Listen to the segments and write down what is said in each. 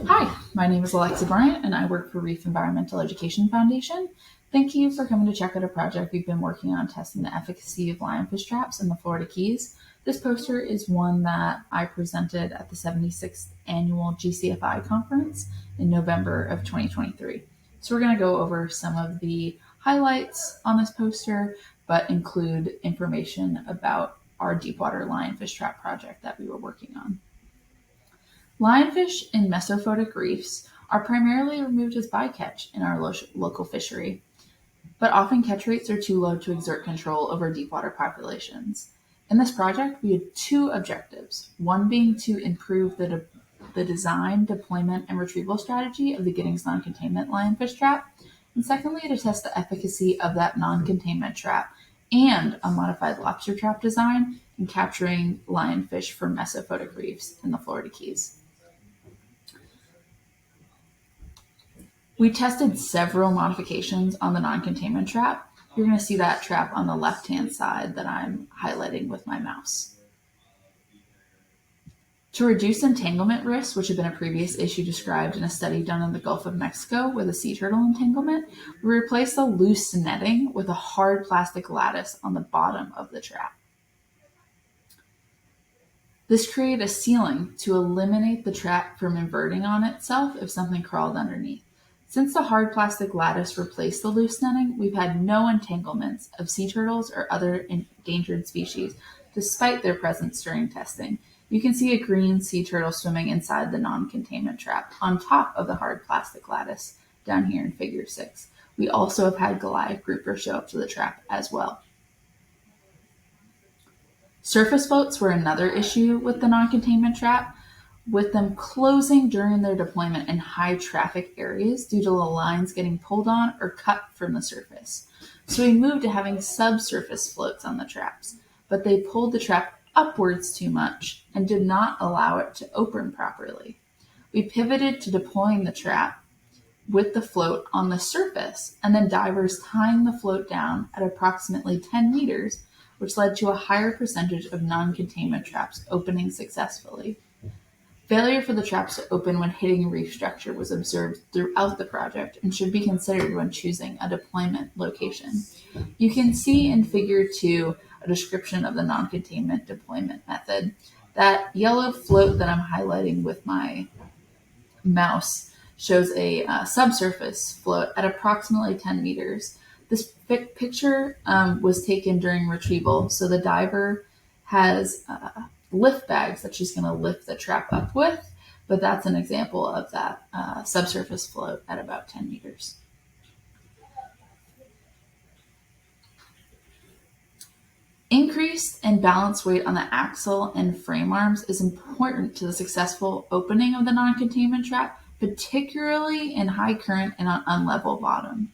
Hi, my name is Alexa Bryant and I work for Reef Environmental Education Foundation. Thank you for coming to check out a project we've been working on testing the efficacy of lionfish traps in the Florida Keys. This poster is one that I presented at the 76th annual GCFI conference in November of 2023. So we're going to go over some of the highlights on this poster, but include information about our deepwater lionfish trap project that we were working on. Lionfish in mesophotic reefs are primarily removed as bycatch in our local fishery, but often catch rates are too low to exert control over deepwater populations. In this project, we had two objectives, one being to improve the design, deployment, and retrieval strategy of the Giddings non-containment lionfish trap, and secondly, to test the efficacy of that non-containment trap and a modified lobster trap design in capturing lionfish from mesophotic reefs in the Florida Keys. We tested several modifications on the non-containment trap. You're going to see that trap on the left-hand side that I'm highlighting with my mouse. To reduce entanglement risks, which had been a previous issue described in a study done in the Gulf of Mexico with a sea turtle entanglement, we replaced the loose netting with a hard plastic lattice on the bottom of the trap. This created a ceiling to eliminate the trap from inverting on itself if something crawled underneath. Since the hard plastic lattice replaced the loose netting, we've had no entanglements of sea turtles or other endangered species, despite their presence during testing. You can see a green sea turtle swimming inside the non-containment trap on top of the hard plastic lattice down here in figure 6. We also have had Goliath grouper show up to the trap as well. Surface floats were another issue with the non-containment trap, with them closing during their deployment in high traffic areas due to the lines getting pulled on or cut from the surface. So we moved to having subsurface floats on the traps, but they pulled the trap upwards too much and did not allow it to open properly. We pivoted to deploying the trap with the float on the surface and then divers tying the float down at approximately 10 meters, which led to a higher percentage of non-containment traps opening successfully. Failure for the traps to open when hitting a reef structure was observed throughout the project and should be considered when choosing a deployment location. You can see in figure 2 a description of the non-containment deployment method. That yellow float that I'm highlighting with my mouse shows a subsurface float at approximately 10 meters. This picture was taken during retrieval, so the diver has lift bags that she's going to lift the trap up with, but that's an example of that subsurface float at about 10 meters. Increased and balanced weight on the axle and frame arms is important to the successful opening of the non-containment trap, particularly in high current and on unlevel bottom.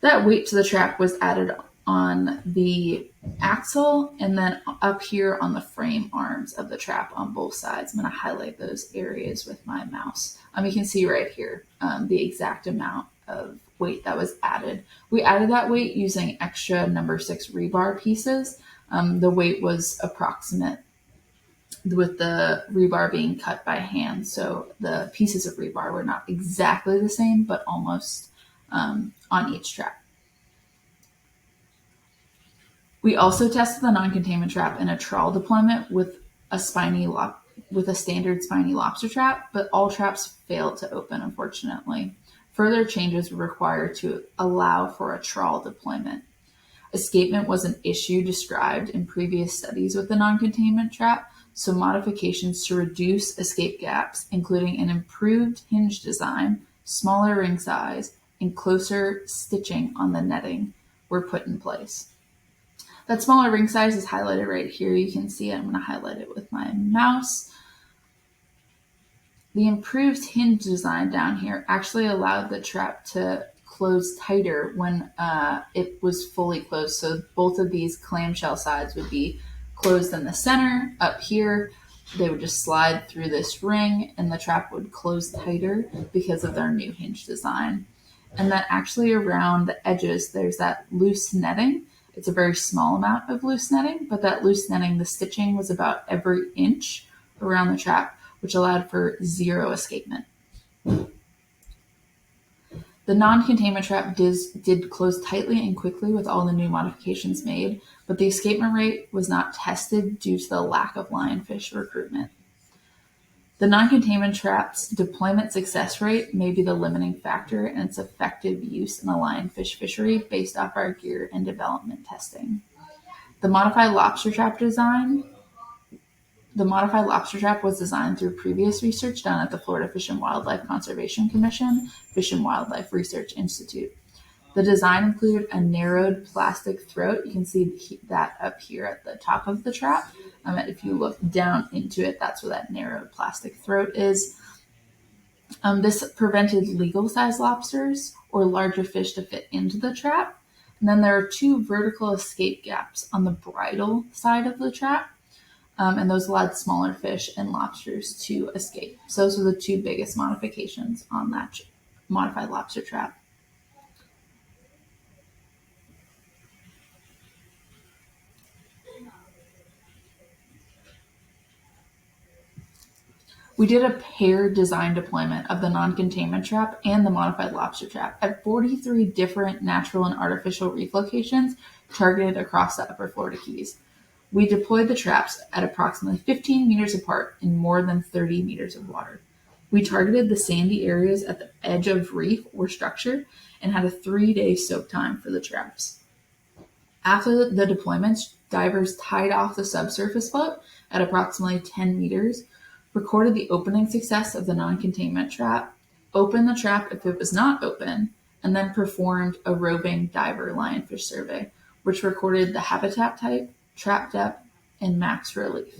That weight to the trap was added on the axle and then up here on the frame arms of the trap on both sides. I'm going to highlight those areas with my mouse. You can see right here the exact amount of weight that was added. We added that weight using extra number 6 rebar pieces. The weight was approximate with the rebar being cut by hand. So the pieces of rebar were not exactly the same, but almost on each trap. We also tested the non-containment trap in a trawl deployment with a standard spiny lobster trap, but all traps failed to open, unfortunately. Further changes were required to allow for a trawl deployment. Escapement was an issue described in previous studies with the non-containment trap, so modifications to reduce escape gaps, including an improved hinge design, smaller ring size, and closer stitching on the netting, were put in place. That smaller ring size is highlighted right here. You can see it. I'm going to highlight it with my mouse. The improved hinge design down here actually allowed the trap to close tighter when it was fully closed. So both of these clamshell sides would be closed in the center. Up here, they would just slide through this ring and the trap would close tighter because of their new hinge design. And then actually around the edges, there's that loose netting. It's a very small amount of loose netting, but that loose netting, the stitching was about every inch around the trap, which allowed for zero escapement. The non-containment trap did close tightly and quickly with all the new modifications made, but the escapement rate was not tested due to the lack of lionfish recruitment. The non-containment trap's deployment success rate may be the limiting factor in its effective use in the lionfish fishery based off our gear and development testing. The modified lobster trap was designed through previous research done at the Florida Fish and Wildlife Conservation Commission, Fish and Wildlife Research Institute. The design included a narrowed plastic throat. You can see that up here at the top of the trap. If you look down into it, that's where that narrowed plastic throat is. This prevented legal-sized lobsters or larger fish to fit into the trap. And then there are two vertical escape gaps on the bridle side of the trap. And those allowed smaller fish and lobsters to escape. So those are the two biggest modifications on that modified lobster trap. We did a paired design deployment of the non-containment trap and the modified lobster trap at 43 different natural and artificial reef locations targeted across the upper Florida Keys. We deployed the traps at approximately 15 meters apart in more than 30 meters of water. We targeted the sandy areas at the edge of reef or structure and had a 3-day soak time for the traps. After the deployments, divers tied off the subsurface float at approximately 10 meters, recorded the opening success of the non-containment trap, opened the trap if it was not open, and then performed a roving diver lionfish survey, which recorded the habitat type, trap depth, and max relief.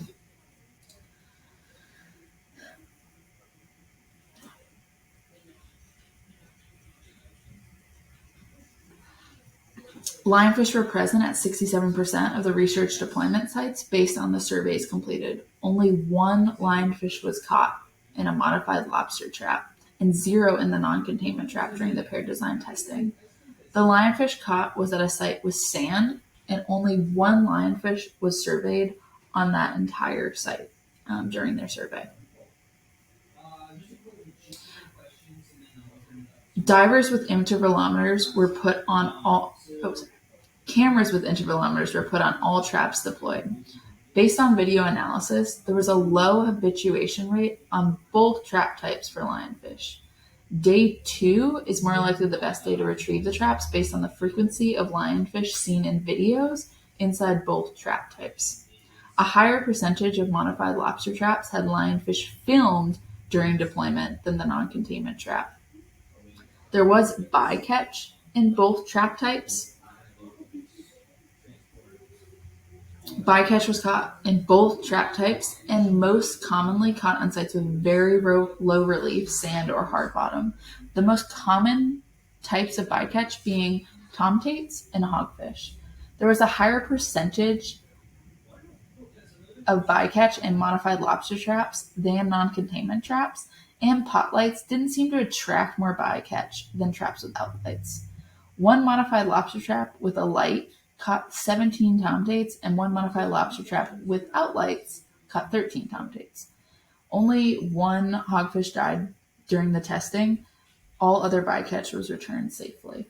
Lionfish were present at 67% of the research deployment sites based on the surveys completed. Only one lionfish was caught in a modified lobster trap and 0 in the non-containment trap during the paired design testing. The lionfish caught was at a site with sand, and only one lionfish was surveyed on that entire site during their survey. Divers with intervalometers were put on all. Cameras with intervalometers were put on all traps deployed. Based on video analysis, there was a low habituation rate on both trap types for lionfish. Day 2 is more likely the best day to retrieve the traps based on the frequency of lionfish seen in videos inside both trap types. A higher percentage of modified lobster traps had lionfish filmed during deployment than the non-containment trap. There was bycatch in both trap types. Bycatch was caught in both trap types and most commonly caught on sites with very low relief, sand, or hard bottom. The most common types of bycatch being tomtates and hogfish. There was a higher percentage of bycatch in modified lobster traps than non-containment traps, and pot lights didn't seem to attract more bycatch than traps without lights. One modified lobster trap with a light caught 17 tomtates, and one modified lobster trap without lights caught 13 tomtates. Only one hogfish died during the testing. All other bycatch was returned safely.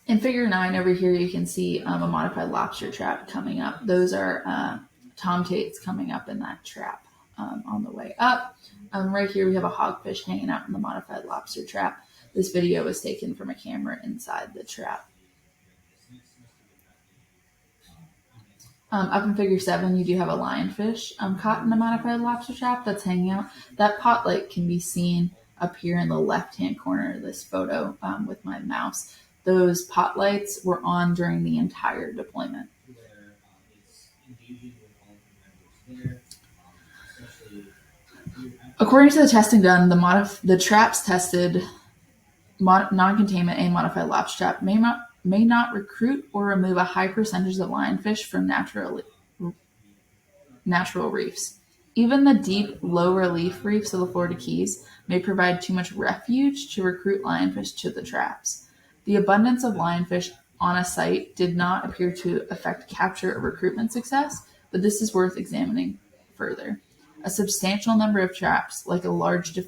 In figure 9 over here, you can see a modified lobster trap coming up. Those are tomtates coming up in that trap on the way up. Right here, we have a hogfish hanging out in the modified lobster trap. This video was taken from a camera inside the trap. Up in figure 7, you do have a lionfish caught in a modified lobster trap that's hanging out. That pot light can be seen up here in the left-hand corner of this photo with my mouse. Those pot lights were on during the entire deployment. According to the testing done, the traps tested, non-containment and modified lobster trap may not recruit or remove a high percentage of lionfish from natural reefs. Even the deep, low relief reefs of the Florida Keys may provide too much refuge to recruit lionfish to the traps. The abundance of lionfish on a site did not appear to affect capture or recruitment success, but this is worth examining further. A substantial number of traps, like a large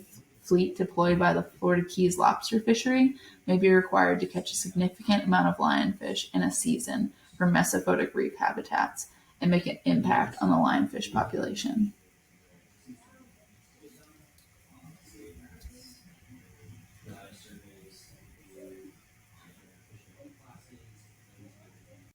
fleet deployed by the Florida Keys lobster fishery, may be required to catch a significant amount of lionfish in a season for mesophotic reef habitats and make an impact on the lionfish population.